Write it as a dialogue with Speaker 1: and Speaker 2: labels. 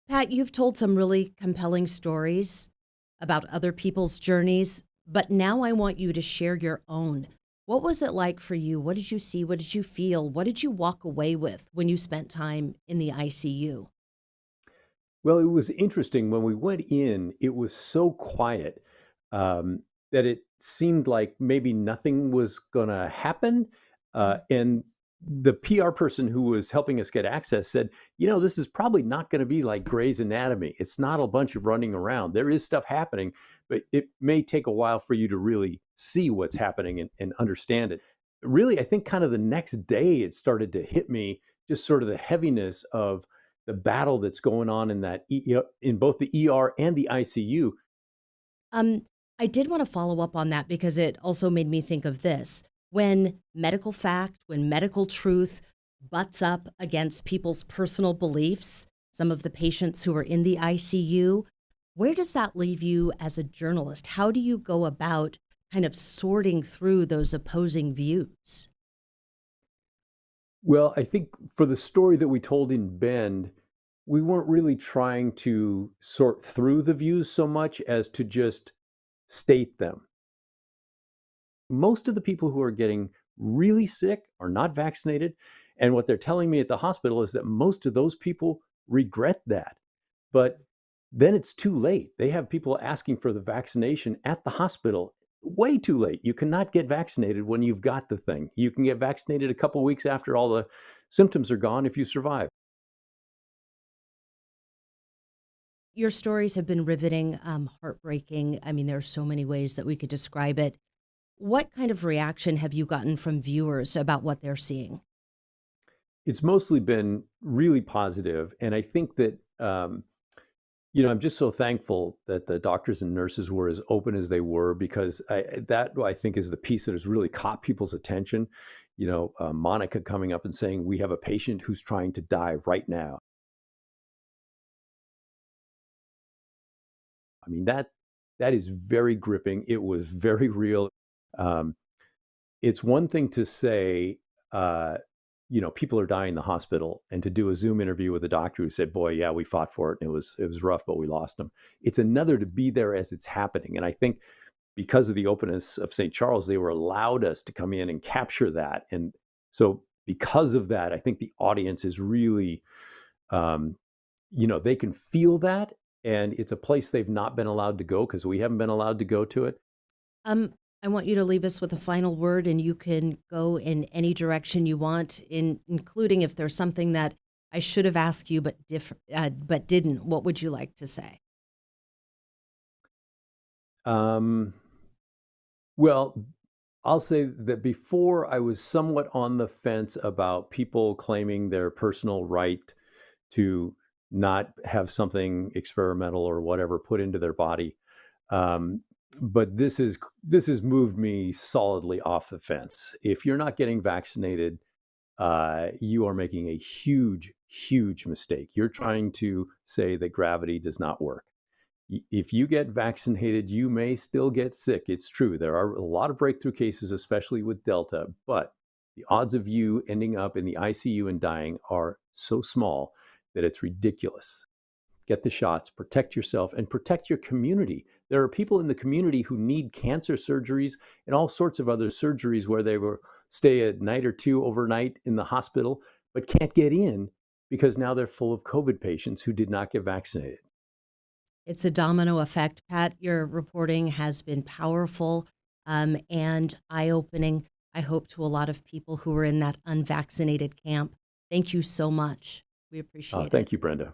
Speaker 1: Pat, you've told some really compelling stories about other people's journeys, but now I want you to share your own. What was it like for you? What did you see? What did you feel? What did you walk away with when you spent time in the ICU?
Speaker 2: Well, it was interesting when we went in, it was so quiet, that it seemed like maybe nothing was gonna happen, and the PR person who was helping us get access said, this is probably not gonna be like Grey's Anatomy. It's not a bunch of running around. There is stuff happening, but it may take a while for you to really see what's happening and understand it." Really, I think kind of the next day, it started to hit me, just sort of the heaviness of the battle that's going on in that in both the ER and the ICU.
Speaker 1: Um, I did want to follow up on that because it also made me think of this. When medical fact, when medical truth butts up against people's personal beliefs, some of the patients who are in the ICU, where does that leave you as a journalist? How do you go about kind of sorting through those opposing views?
Speaker 2: Well, I think for the story that we told in Bend, we weren't really trying to sort through the views so much as to just state them. Most of the people who are getting really sick are not vaccinated. And what they're telling me at the hospital is that most of those people regret that. But then it's too late. They have people asking for the vaccination at the hospital. Way too late. You cannot get vaccinated when you've got the thing. You can get vaccinated a couple weeks after all the symptoms are gone if you survive.
Speaker 1: Your stories have been riveting, heartbreaking. I mean, there are so many ways that we could describe it. What kind of reaction have you gotten from viewers about what they're seeing?
Speaker 2: It's mostly been really positive, and I think that I'm just so thankful that the doctors and nurses were as open as they were because that I think is the piece that has really caught people's attention. Monica coming up and saying, "We have a patient who's trying to die right now." I mean, that is very gripping. It was very real. Um, it's one thing to say, people are dying in the hospital, and to do a Zoom interview with a doctor who said, "Boy, yeah, we fought for it, and it was rough, but we lost them." It's another to be there as it's happening, and I think because of the openness of St. Charles, they were allowed us to come in and capture that, and so because of that, I think the audience is really, um, they can feel that, and it's a place they've not been allowed to go because we haven't been allowed to go to it.
Speaker 1: Um, I want you to leave us with a final word, and you can go in any direction you want, including if there's something that I should have asked you but didn't. What would you like to say?
Speaker 2: Um, well, I'll say that before I was somewhat on the fence about people claiming their personal right to not have something experimental or whatever put into their body. Um, but this has moved me solidly off the fence. If you're not getting vaccinated, you are making a huge, huge mistake. You're trying to say that gravity does not work. If you get vaccinated, you may still get sick. It's true. There are a lot of breakthrough cases, especially with Delta, but the odds of you ending up in the ICU and dying are so small that it's ridiculous. Get the shots, protect yourself, and protect your community. There are people in the community who need cancer surgeries and all sorts of other surgeries where they will stay a night or two overnight in the hospital, but can't get in because now they're full of COVID patients who did not get vaccinated.
Speaker 1: It's a domino effect. Pat, your reporting has been powerful and eye opening. I hope to a lot of people who are in that unvaccinated camp. Thank you so much. We appreciate it.
Speaker 2: Thank you, Brenda.